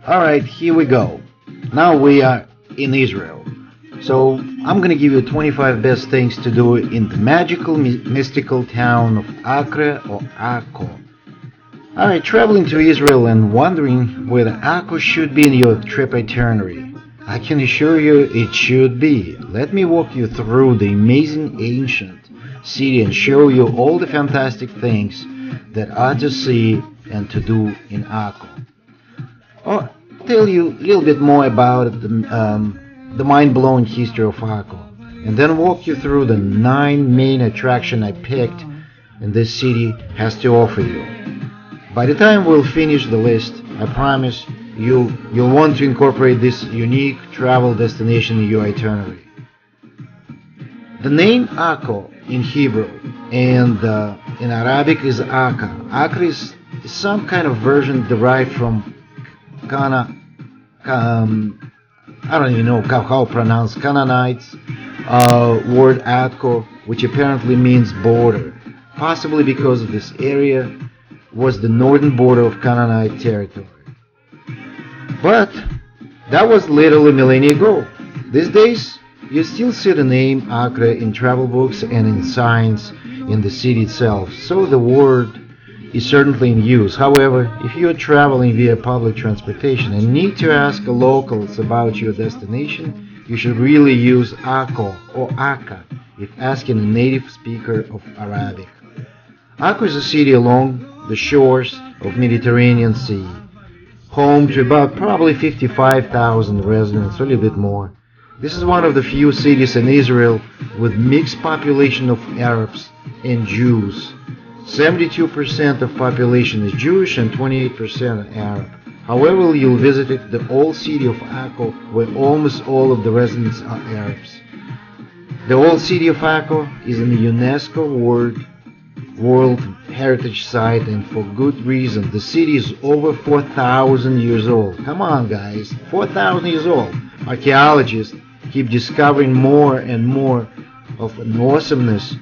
Alright, here we go. Now we are in Israel. So I'm gonna give you 25 best things to do in the magical, mystical town of Acre or Akko. Alright, traveling to Israel and wondering whether Akko should be in your trip itinerary. I can assure you it should be. Let me walk you through the amazing ancient city and show you all the fantastic things that are to see and to do in Akko. I'll tell you a little bit more about the mind-blowing history of Akko, and then walk you through the 9 main attractions I picked and this city has to offer you. By the time we'll finish the list, I promise you'll want to incorporate this unique travel destination in your itinerary. The name Akko in Hebrew and in Arabic is Akka. Acre is some kind of version derived from I don't even know how to pronounce Canaanites word Akko, which apparently means border, possibly because this area was the northern border of Canaanite territory. But that was literally millennia ago. These days, you still see the name Acre in travel books and in signs in the city itself, so the word is certainly in use. However, if you are traveling via public transportation and need to ask locals about your destination, you should really use Akko or Akka if asking a native speaker of Arabic. Akko is a city along the shores of Mediterranean Sea, home to about probably 55,000 residents, or a little bit more. This is one of the few cities in Israel with mixed population of Arabs and Jews. 72% of population is Jewish and 28% Arab. However, you'll visit the old city of Akko, where almost all of the residents are Arabs. The old city of Akko is in the UNESCO World Heritage Site, and for good reason. The city is over 4,000 years old. Come on, guys, 4,000 years old. Archaeologists keep discovering more and more of an awesomeness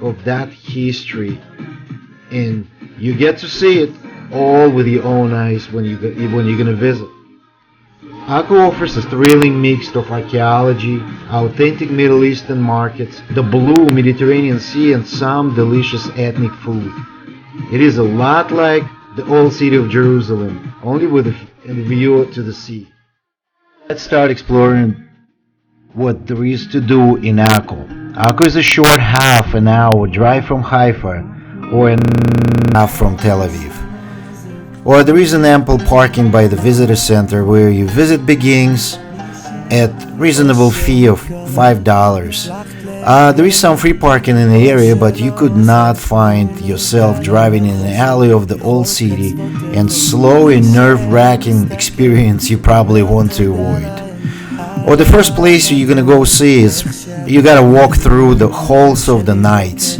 of that history, and you get to see it all with your own eyes when you're going to visit. Akko offers a thrilling mix of archaeology, authentic Middle Eastern markets, the blue Mediterranean Sea, and some delicious ethnic food. It is a lot like the old city of Jerusalem, only with a view to the sea. Let's start exploring what there is to do in Akko. Akko is a short half an hour drive from Haifa, or an half from Tel Aviv. Or there is an ample parking by the visitor center where your visit begins at reasonable fee of $5. There is some free parking in the area, but you could not find yourself driving in an alley of the old city, and slow and nerve-wracking experience you probably want to avoid. Or the first place you're gonna go see is you gotta walk through the halls of the knights.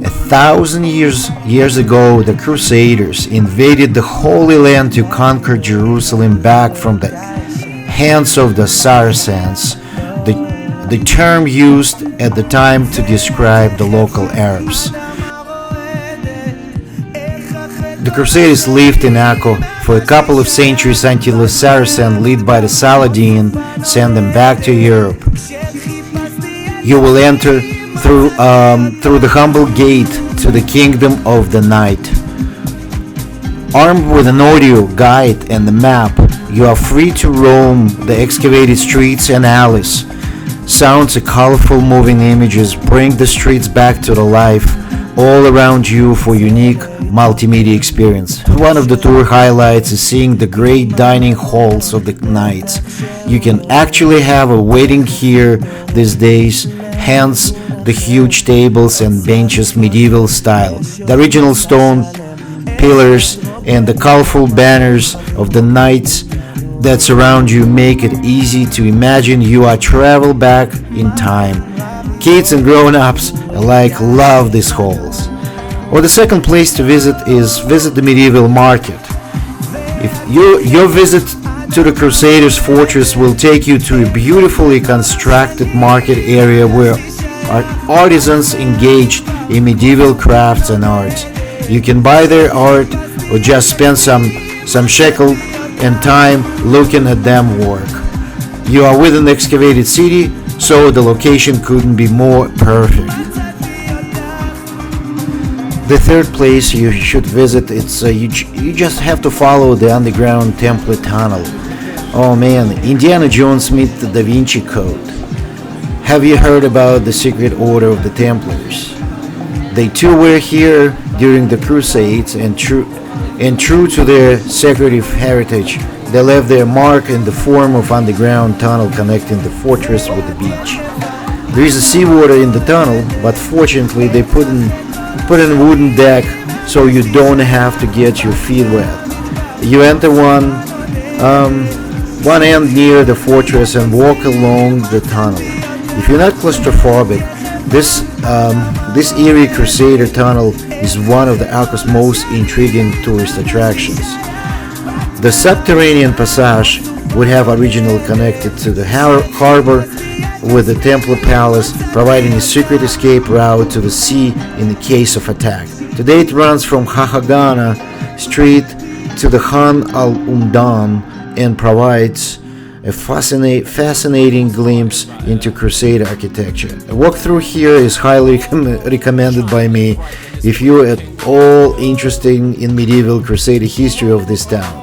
1,000 years ago, the Crusaders invaded the Holy Land to conquer Jerusalem back from the hands of the Saracens, the term used at the time to describe the local Arabs. The Crusaders lived in Akko for a couple of centuries until the Saracen, led by the Saladin, sent them back to Europe. You will enter through the humble gate to the kingdom of the night. Armed with an audio guide and a map, you are free to roam the excavated streets and alleys. Sounds and colorful moving images bring the streets back to the life all around you for unique multimedia experience. One of the tour highlights is seeing the great dining halls of the knights. You can actually have a wedding here these days, hence the huge tables and benches medieval style. The original stone pillars and the colorful banners of the knights that surround you make it easy to imagine you are travel back in time. Kids and grown-ups alike love these halls. Or the second place to visit the medieval market. If your visit to the Crusaders' fortress will take you to a beautifully constructed market area where artisans engaged in medieval crafts and art. You can buy their art or just spend some shekel and time looking at them work. You are within the excavated city, so the location couldn't be more perfect. The third place you should visit, you just have to follow the underground temple tunnel. Oh man, Indiana Jones meets the Da Vinci Code. Have you heard about the secret order of the Templars? They too were here during the Crusades, and true to their secretive heritage, they left their mark in the form of underground tunnel connecting the fortress with the beach. There is a seawater in the tunnel, but fortunately they put in a wooden deck so you don't have to get your feet wet. You enter one end near the fortress and walk along the tunnel. If you're not claustrophobic, this eerie Crusader tunnel is one of the Akko's most intriguing tourist attractions. The subterranean passage would have originally connected to the harbor with the Templar Palace, providing a secret escape route to the sea in the case of attack. Today it runs from Hahagana Street to the Khan al-Umdan and provides a fascinating glimpse into Crusader architecture. A walk through here is highly recommended by me if you're at all interested in medieval Crusader history of this town.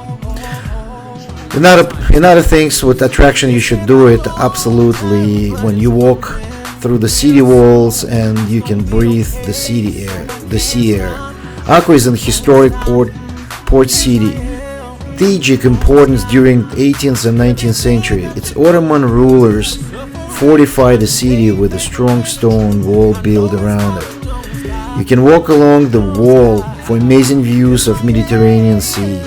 Another things with attraction, you should do it absolutely when you walk through the city walls and you can breathe the sea air. Akko is an historic port city. Strategic importance during 18th and 19th century. Its Ottoman rulers fortified the city with a strong stone wall built around it. You can walk along the wall for amazing views of Mediterranean Sea.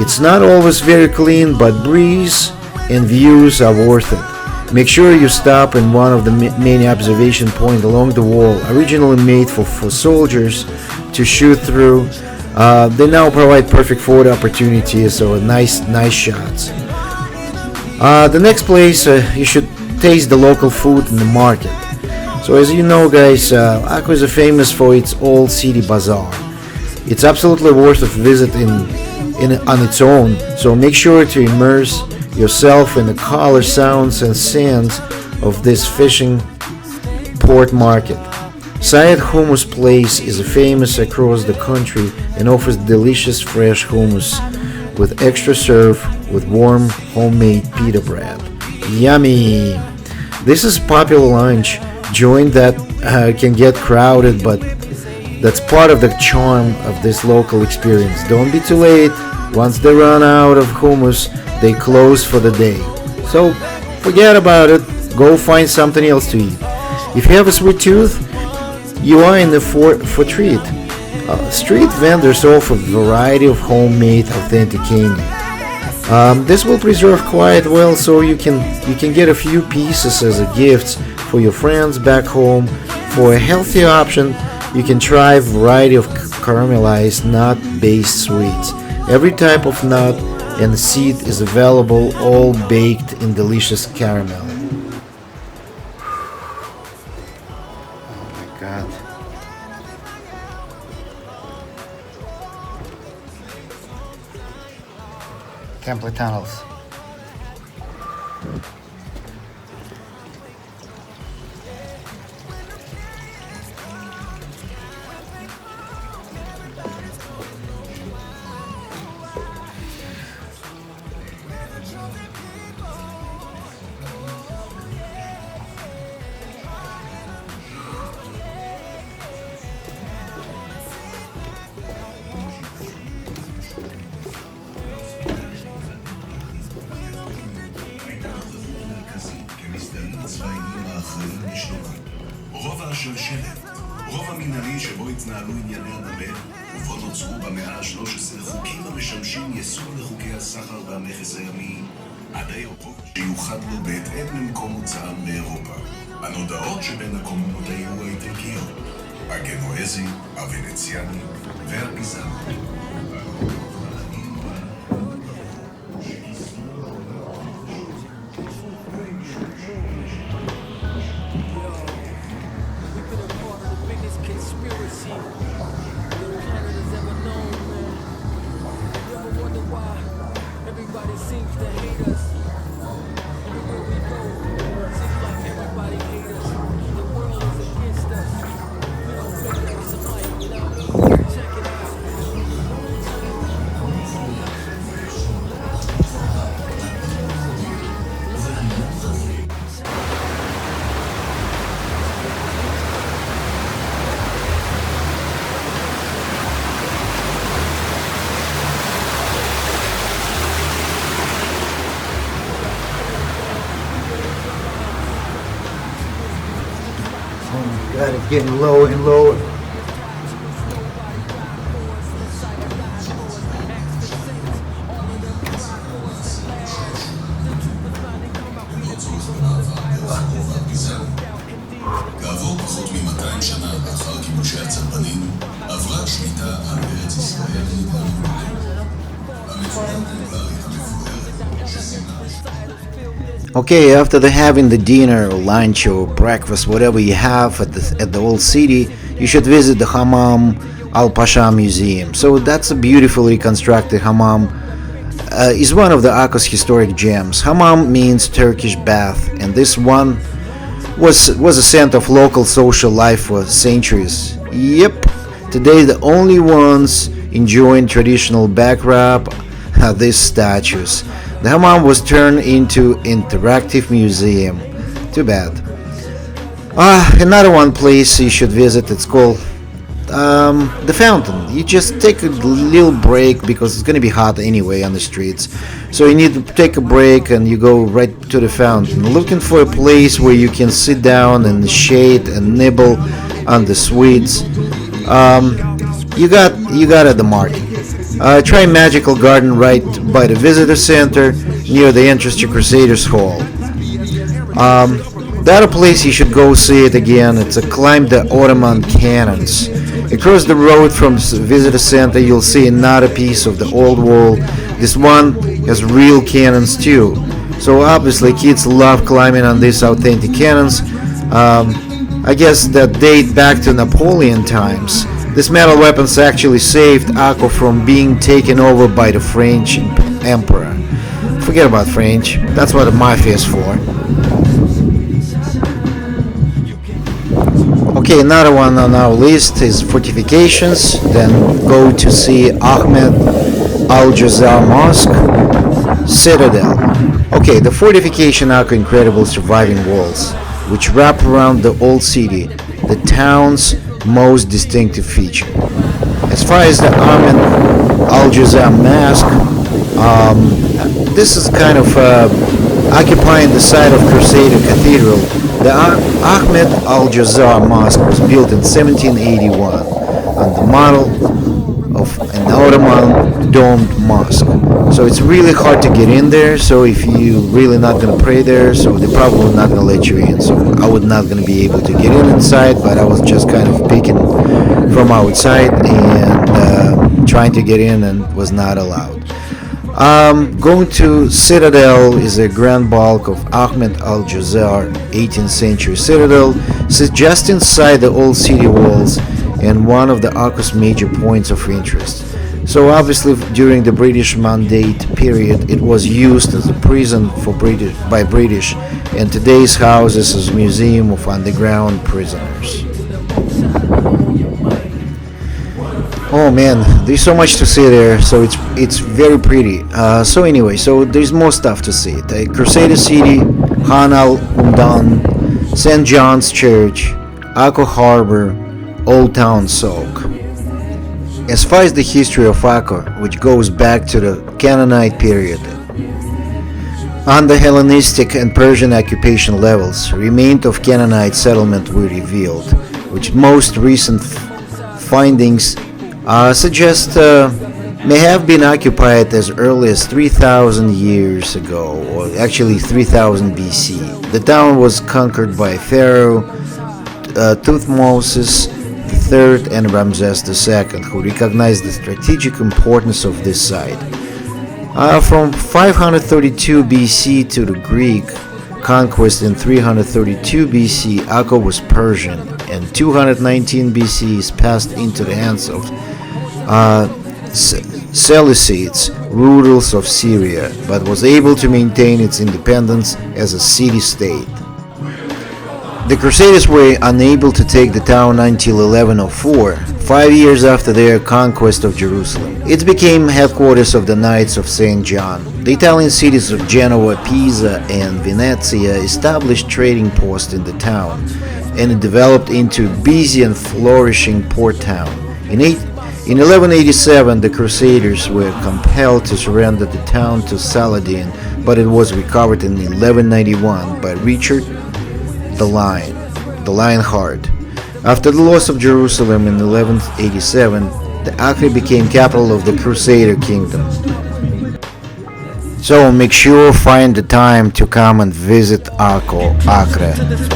It's not always very clean, but breeze and views are worth it. Make sure you stop in one of the many observation points along the wall, originally made for soldiers to shoot through. They now provide perfect photo opportunities, so nice shots. The next place, you should taste the local food in the market. So as you know, guys, Akko is famous for its old city bazaar. It's absolutely worth a visit on its own, so make sure to immerse yourself in the color, sounds and scents of this fishing port market. Syed Hummus Place is famous across the country and offers delicious fresh hummus with extra serve with warm homemade pita bread. Yummy! This is popular lunch joint that can get crowded, but that's part of the charm of this local experience. Don't be too late. Once they run out of hummus, they close for the day. So forget about it. Go find something else to eat. If you have a sweet tooth, you are in the for treat. Street vendors offer a variety of homemade authentic candy. This will preserve quite well, so you can get a few pieces as a gift for your friends back home. For a healthier option, you can try a variety of caramelized nut-based sweets. Every type of nut and seed is available, all baked in delicious caramel. Oh my God. Temple tunnels. רובע השלשלת, רובע מנהלי שבו התנהלו ענייני הנמל, ובו נוצרו במאה ה-13 חוקים המשמשים יישום לחוקי הסחר והמכס הימי, עד היום שיוחד לו בהתאם למקום מוצאם באירופה. הנודעות שבין הקומות היו האיטלקיות, הגנואזי, הוונציאני והפיזני. Getting lower and lower. כעבור פחות מ-200 שנה לאחר כיבושי הצלבנים, עברה השליטה על ארץ ישראל לידי המונגולים. המצודה הטמפלרית המפוארת שסימנה Okay, after having the dinner or lunch or breakfast, whatever you have at the old city, you should visit the Hammam Al Pasha Museum. So that's a beautifully reconstructed hammam. Is one of the Akko's historic gems. Hammam means Turkish bath, and this one was a center of local social life for centuries. Yep, today the only ones enjoying traditional back rub are these statues. The hammam was turned into interactive museum. Too bad. Another one place you should visit. It's called the fountain. You just take a little break because it's gonna be hot anyway on the streets. So you need to take a break and you go right to the fountain, looking for a place where you can sit down in the shade and nibble on the sweets. You got at the market. Try Magical Garden right by the visitor center near the entrance to Crusaders Hall. The other place you should go see it again. It's a climb the Ottoman cannons. Across the road from the visitor center, you'll see another piece of the old wall. This one has real cannons too. So obviously, kids love climbing on these authentic cannons. I guess that date back to Napoleon times. These metal weapons actually saved Akko from being taken over by the French emperor. Forget about French. That's what the mafia is for. Okay, another one on our list is fortifications. Then go to see Ahmed Al-Jazar Mosque, Citadel. Okay, the fortification are incredible surviving walls, which wrap around the old city, the town's most distinctive feature. As far as the Ahmed Al-Jazar Mosque, this is kind of occupying the site of Crusader Cathedral. The Ahmed Al-Jazar Mosque was built in 1781 on the model of an Ottoman domed mosque. So it's really hard to get in there. So if you really not gonna pray there, so they're probably not gonna let you in. So I was not gonna be able to get in inside, but I was just kind of peeking from outside and trying to get in and was not allowed. Going to Citadel is a grand bulk of Ahmed Al-Jazar 18th century citadel, sits just inside the old city walls and one of the Akko's major points of interest. So obviously during the British Mandate period it was used as a prison for by British, and today's houses as a museum of underground prisoners. Oh man, there's so much to see there, so it's very pretty. So anyway, so there's more stuff to see. The Crusader City, Khan al-Umdan, St. John's Church, Akko Harbor, Old Town Soak. As far as the history of Akko, which goes back to the Canaanite period, on the Hellenistic and Persian occupation levels, remains of Canaanite settlement were revealed, which most recent findings suggest may have been occupied as early as 3,000 years ago, or actually 3000 BC. The town was conquered by Pharaoh Thutmose III and Ramses II, who recognized the strategic importance of this site. From 532 BC to the Greek conquest in 332 BC, Akko was Persian, and 219 BC is passed into the hands of Seleucids, rulers of Syria, but was able to maintain its independence as a city-state. The Crusaders were unable to take the town until 1104, 5 years after their conquest of Jerusalem. It became headquarters of the Knights of St. John. The Italian cities of Genoa, Pisa, and Venezia established trading posts in the town, and it developed into a busy and flourishing port town. In 1187, the Crusaders were compelled to surrender the town to Saladin, but it was recovered in 1191 by Richard the Lionheart. After the loss of Jerusalem in 1187, the Acre became capital of the Crusader kingdom. So make sure find the time to come and visit Akko Acre.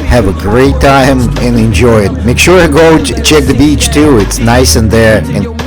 Have a great time and enjoy it. Make sure to go check the beach too. It's nice in there and